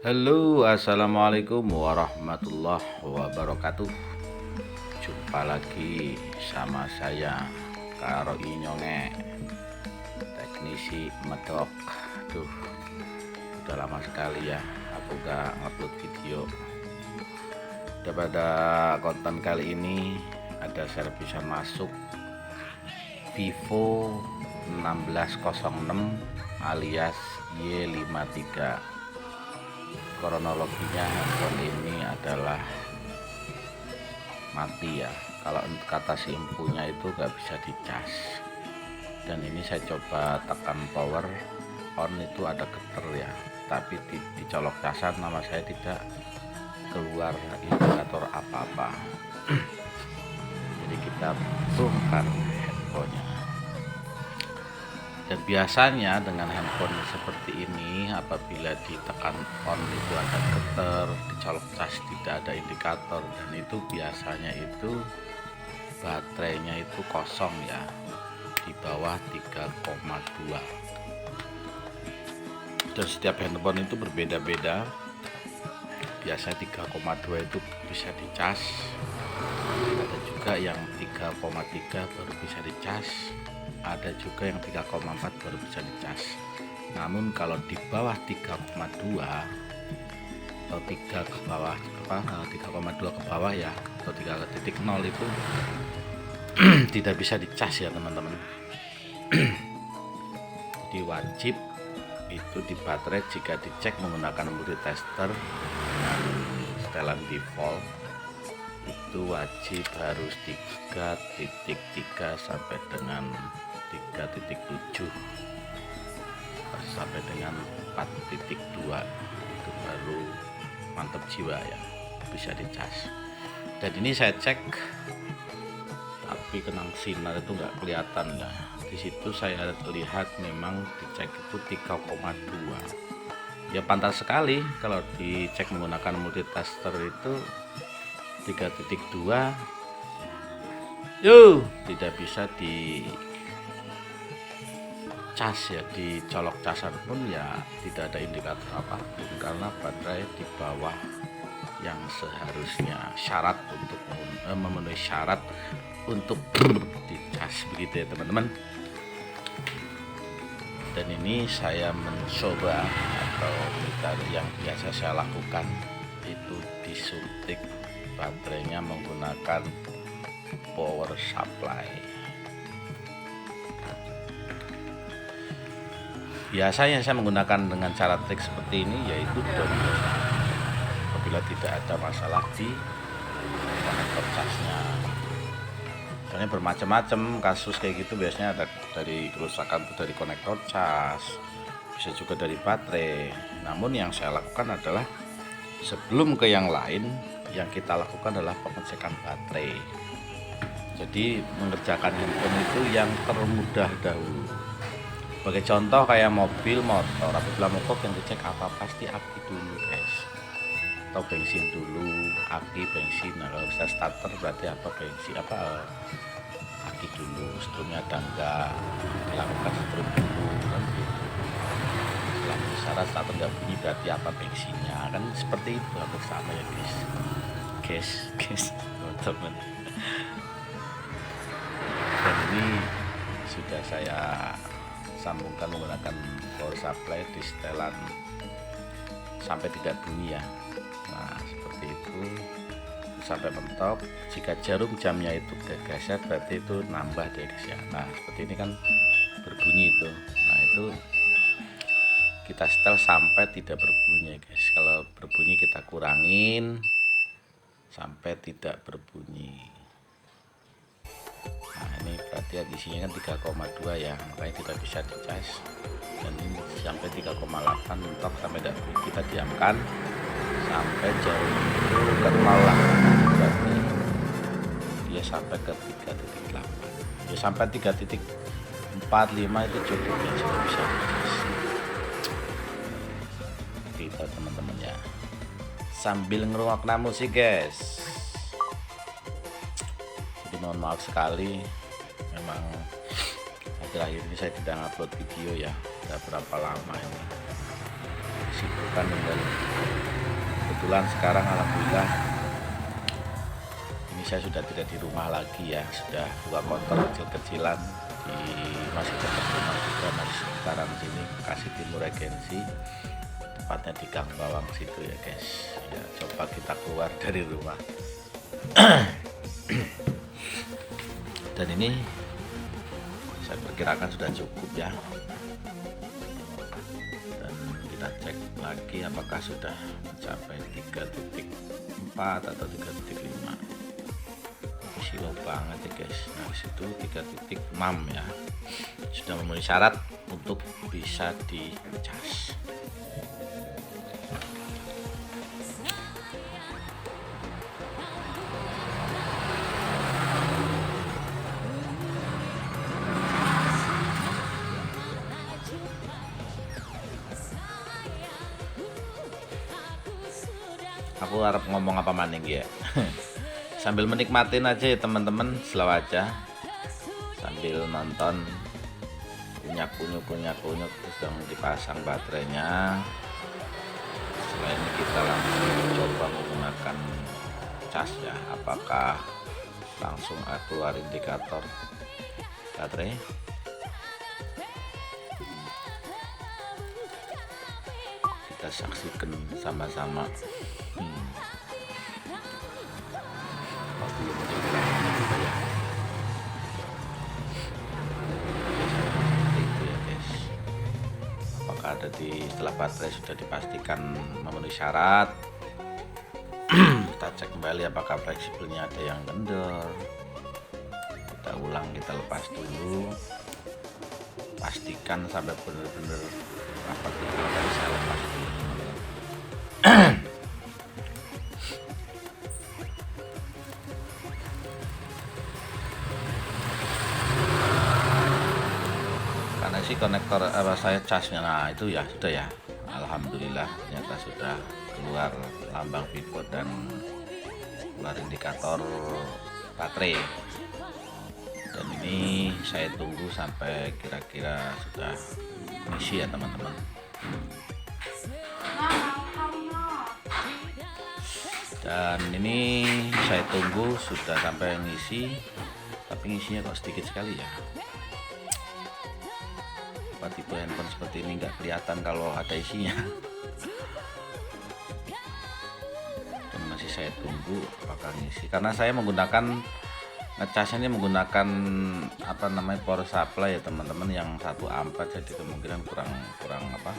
Halo, assalamualaikum warahmatullahi wabarakatuh. Jumpa lagi sama saya Karo Inyonge, teknisi medok. Tuh, udah lama sekali ya aku gak ngupload video. Pada konten kali ini ada servisan masuk Vivo 1606 alias Y53. Kronologinya handphone ini adalah mati ya. Kalau kata si empunya itu gak bisa dicas, dan ini saya coba tekan power on, itu ada getar ya, tapi dicolok casan nama saya tidak keluar indikator apa-apa. Jadi kita bongkar handphonenya. Dan biasanya dengan handphone seperti ini, apabila ditekan on itu ada getar, dicolok cas tidak ada indikator, dan itu biasanya itu baterainya itu kosong ya, di bawah 3,2. Dan setiap handphone itu berbeda-beda. Biasa 3,2 itu bisa dicas, ada juga yang 3,3 baru bisa dicas, ada juga yang 3,4 baru bisa dicas. Namun kalau di bawah 3,2 atau 3 ke bawah 3,2 ke bawah ya, atau 3.0 itu tidak bisa dicas ya teman-teman. Jadi wajib itu di baterai jika dicek menggunakan multitester dengan setelan default itu wajib harus 3.3 sampai dengan 3.7 sampai dengan 4.2 itu baru mantap jiwa ya, bisa dicas. Dan ini saya cek tapi kenang sinar itu nggak kelihatan ya. Di situ saya lihat memang dicek itu 3,2 ya, pantas sekali kalau dicek menggunakan multitester itu 3.2 tidak bisa di cas ya, dicolok casan pun ya tidak ada indikator apapun, karena baterai di bawah yang seharusnya syarat untuk memenuhi syarat untuk dicas, begitu ya teman-teman. Dan ini saya mencoba, atau yang biasa saya lakukan itu disuntik baterainya menggunakan power supply. Biasanya saya menggunakan dengan cara trik seperti ini, yaitu down apabila tidak ada masalah di konektor casnya. Soalnya bermacam-macam kasus kayak gitu, biasanya ada dari kerusakan dari konektor cas, bisa juga dari baterai. Namun yang saya lakukan adalah sebelum ke yang lain, yang kita lakukan adalah pengecekan baterai. Jadi mengerjakan handphone itu yang termudah dahulu. Sebagai contoh kayak mobil, motor, apabila mogok yang dicek apa, pasti aki dulu guys, atau bensin dulu, aki, bensin. Nah kalau bisa starter berarti apa, bensin aki dulu, setrumnya ada enggak, dilakukan setrum dulu kan gitu. Setelah syarat starter enggak bunyi berarti apa, bensinnya, kan seperti itu, hampir sama ya guys teman-teman. Dan ini sudah saya sambungkan menggunakan power supply di setelan sampai tidak bunyi ya. Nah seperti itu sampai mentok. Jika jarum jamnya itu geser berarti itu nambah deh guys ya. Nah seperti ini kan berbunyi itu. Nah itu kita setel sampai tidak berbunyi guys. Kalau berbunyi kita kurangin sampai tidak berbunyi. Nah ini berarti isinya kan 3,2 ya, makanya tidak bisa dicas. Dan ini sampai 3,8 mentok sampai kita diamkan sampai jarum itu termalah, berarti dia sampai ke 3.8 ya, sampai 3.45 itu cukup ya, sudah bisa dicas. Kita teman-teman ya, sambil ngerungokna musik guys. Jadi mohon maaf sekali, memang akhir-akhir ini saya tidak upload video ya, udah berapa lama ini, kesibukan dengan kebetulan sekarang alhamdulillah ini saya sudah tidak di rumah lagi ya, sudah buka kotor kecil-kecilan di masih dekat rumah juga, masih sekitaran sini Bekasi Timur Regensi, tepatnya di Gang Bawang situ ya guys. Ya, coba kita keluar dari rumah. Dan ini saya perkirakan sudah cukup ya, dan kita cek lagi apakah sudah mencapai 3.4 atau 3.5. Slow banget ya guys. Nah disitu 3.6 ya, sudah memenuhi syarat untuk bisa dicas. Aku harap ngomong apa maning ya. Sambil menikmatin aja ya teman-teman, slow aja sambil nonton kunyuk terus yang dipasang baterainya. Setelah ini kita langsung coba menggunakan cas ya, apakah langsung keluar indikator baterai. Kita saksikan sama-sama. Apakah ada setelah baterai sudah dipastikan memenuhi syarat, kita cek kembali apakah fleksibelnya ada yang kendor. Kita ulang, kita lepas dulu, pastikan sampai benar-benar rapat. Kalau saya lepas dulu. Si konektor saya casnya, nah itu ya sudah ya, alhamdulillah ternyata sudah keluar lambang Vivo dan keluar indikator baterai. Dan ini saya tunggu sampai kira-kira sudah ngisi ya teman-teman. Dan ini saya tunggu sudah sampai ngisi, tapi ngisinya kok sedikit sekali ya. Tipe handphone seperti ini nggak kelihatan kalau ada isinya. Dan masih saya tunggu apakah ngisi, karena saya menggunakan ngecas ini menggunakan power supply ya teman-teman, yang 1 ampere, jadi kemungkinan kurang cepat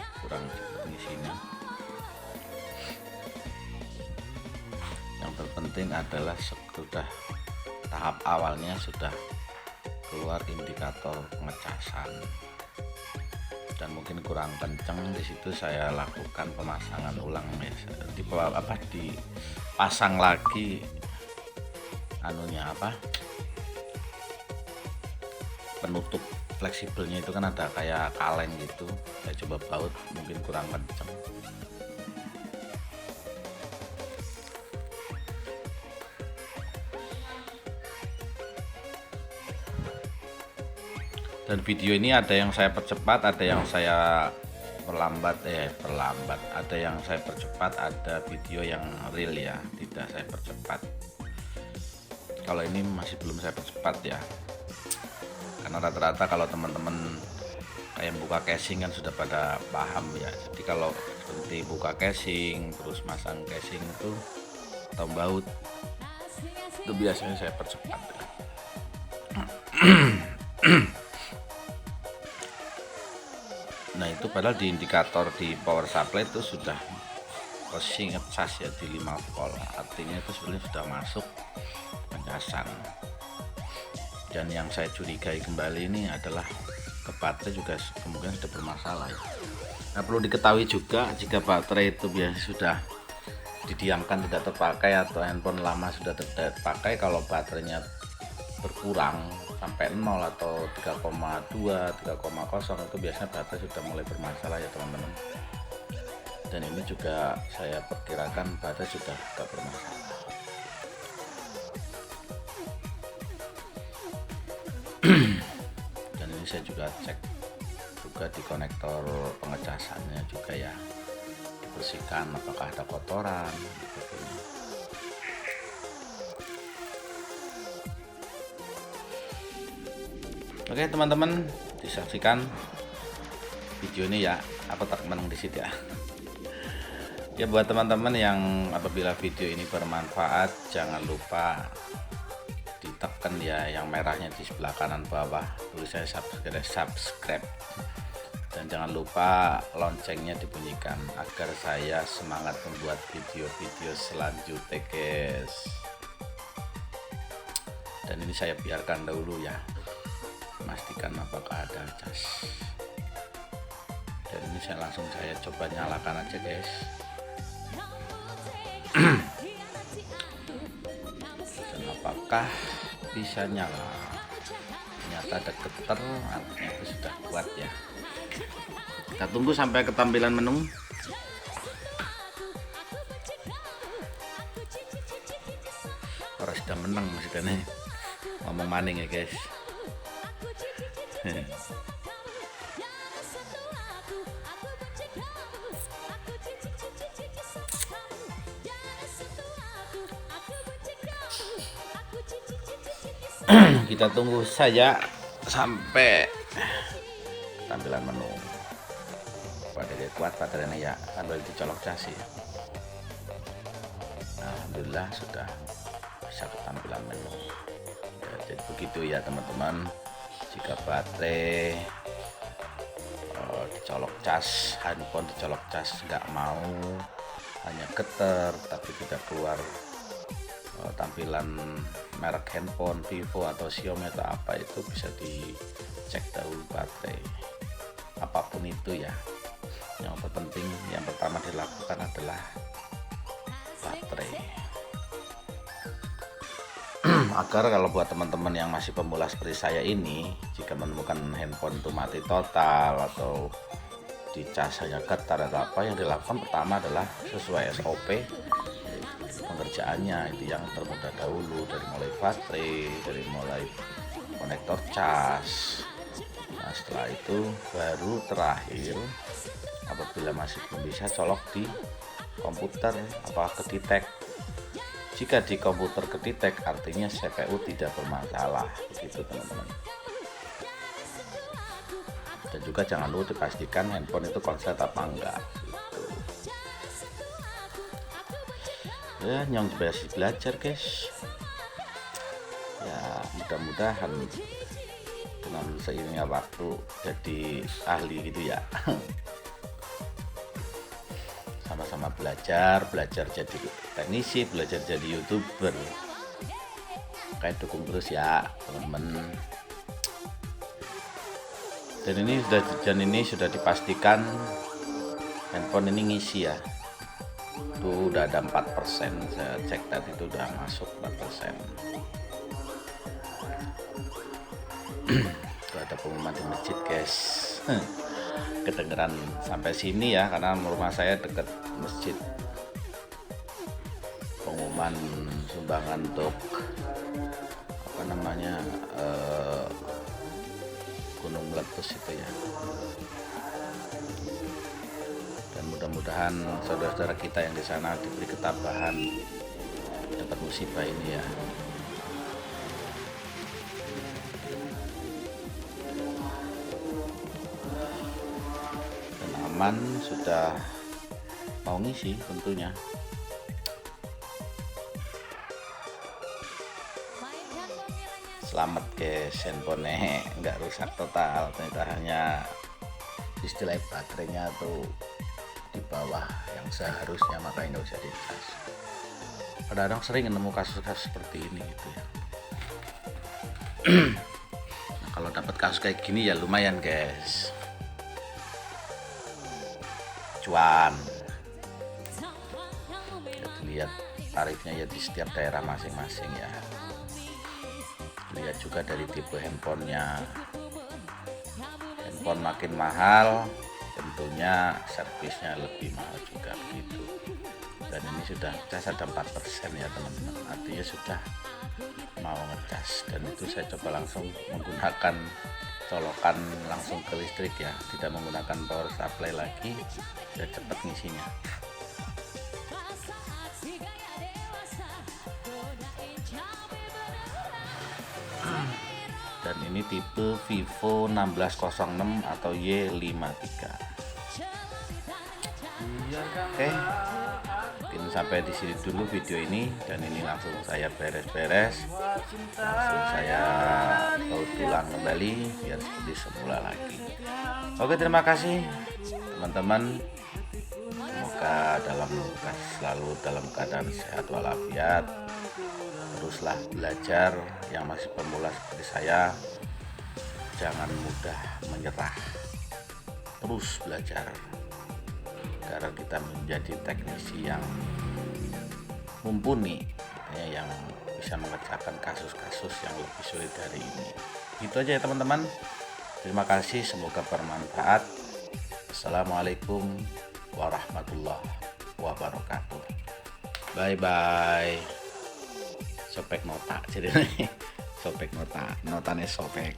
ngisinya. Yang terpenting adalah sudah tahap awalnya sudah keluar indikator pengecasan, dan mungkin kurang kenceng. Di situ saya lakukan pemasangan ulang ya, dipasang lagi penutup fleksibelnya itu kan ada kayak kaleng gitu. Saya coba baut, mungkin kurang kenceng. Dan video ini ada yang saya percepat, ada yang saya perlambat, ada yang saya percepat, ada video yang real ya, tidak saya percepat. Kalau ini masih belum saya percepat ya, karena rata-rata kalau teman-teman kayak buka casing kan sudah pada paham ya. Jadi kalau seperti buka casing terus masang casing itu atau baut, itu biasanya saya percepat ya. Nah itu padahal di indikator di power supply itu sudah posisi ngecas ya di 5 volt, artinya itu sebenarnya sudah masuk pencasan. Dan yang saya curigai kembali ini adalah ke baterai juga kemungkinan sudah bermasalah ya. Nah perlu diketahui juga, jika baterai itu biasa sudah didiamkan tidak terpakai atau handphone lama sudah tidak terpakai, kalau baterainya berkurang sampai 0 atau 3,2, 3,0 itu biasanya baterai sudah mulai bermasalah ya teman-teman. Dan ini juga saya perkirakan baterai sudah tidak bermasalah. Dan ini saya juga cek juga di konektor pengecasannya juga ya, bersihkan apakah ada kotoran seperti ini. Oke teman-teman, disaksikan video ini ya, aku tak menang di situ ya. Ya buat teman-teman yang apabila video ini bermanfaat, jangan lupa ditekan ya yang merahnya di sebelah kanan bawah tulisannya subscribe, dan jangan lupa loncengnya dibunyikan agar saya semangat membuat video-video selanjutnya guys. Dan ini saya biarkan dahulu ya, memastikan apakah ada cas. Dan ini saya coba nyalakan aja guys. Dan apakah bisa nyala? Ternyata ada getar, artinya itu sudah kuat ya. Kita tunggu sampai ketampilan menu. Orang sudah menang maksudnya, ngomong maning ya guys. Kita tunggu saja sampai tampilan menu. Baterai kuat baterainya ya, kan boleh dicolok cas ya. Alhamdulillah sudah bisa ketampilan menu ya. Jadi begitu ya teman-teman, jika baterai dicolok cas, handphone dicolok cas nggak mau, hanya getar tapi tidak keluar tampilan merek handphone Vivo atau Xiaomi atau apa, itu bisa dicek dahulu baterai apapun itu ya. Yang terpenting yang pertama dilakukan adalah baterai. Agar kalau buat teman-teman yang masih pemula seperti saya ini, jika menemukan handphone itu mati total atau dicas hanya getar atau apa, yang dilakukan pertama adalah sesuai SOP pengerjaannya. Itu yang termudah dahulu, dari mulai baterai, dari mulai konektor cas. Nah setelah itu baru terakhir, apabila masih belum bisa, colok di komputer apa kedetek. Jika di komputer kedetek artinya CPU tidak bermasalah, begitu teman-teman. Dan juga jangan lupa dipastikan handphone itu konslet apa enggak gitu. Ya nyong belajar guys ya, mudah-mudahan dengan seiringnya waktu jadi ahli gitu ya. Sama-sama belajar jadi teknisi, belajar jadi YouTuber. Kayak dukung terus ya teman-teman. Dan ini sudah dipastikan handphone ini ngisi ya. Itu udah ada 4%, saya cek tadi itu udah masuk 4%. Itu ada pengumuman di masjid guys. Kedengeran sampai sini ya, karena rumah saya dekat masjid. Pengumuman sumbangan untuk apa namanya gunung meletus itu ya. Dan mudah-mudahan saudara-saudara kita yang di sana diberi ketabahan dapat musibah ini ya. Aman, sudah mau ngisi tentunya. Selamat guys, handphone nggak rusak total, ternyata hanya istilah baterainya tuh di bawah yang seharusnya, makanya nggak bisa dicas. Kadang-kadang sering nemu kasus-kasus seperti ini gitu ya. Nah, kalau dapat kasus kayak gini ya lumayan guys, cuan. Ya, dilihat tarifnya ya di setiap daerah masing-masing ya. Lihat juga dari tipe handphonenya. Handphone makin mahal, tentunya servisnya lebih mahal juga begitu. Dan ini sudah cas ada 4% ya teman-teman, artinya sudah mau ngecas. Dan itu saya coba langsung menggunakan colokan langsung ke listrik ya, tidak menggunakan power supply lagi, sudah cepat ngisinya. Dan ini tipe Vivo 1606 atau Y53. Oke, mungkin sampai di sini dulu video ini, dan ini langsung saya beres-beres, langsung saya baut ulang kembali biar seperti semula lagi. Oke, terima kasih teman-teman, semoga selalu dalam keadaan sehat walafiat. Teruslah belajar, yang masih pemula seperti saya jangan mudah menyerah, terus belajar agar kita menjadi teknisi yang mumpuni, yang bisa mengerjakan kasus-kasus yang lebih sulit dari ini. Itu aja ya teman-teman, terima kasih, semoga bermanfaat. Assalamualaikum warahmatullahi wabarakatuh. Bye bye. Sopek nota jadi sopek notanya sopek.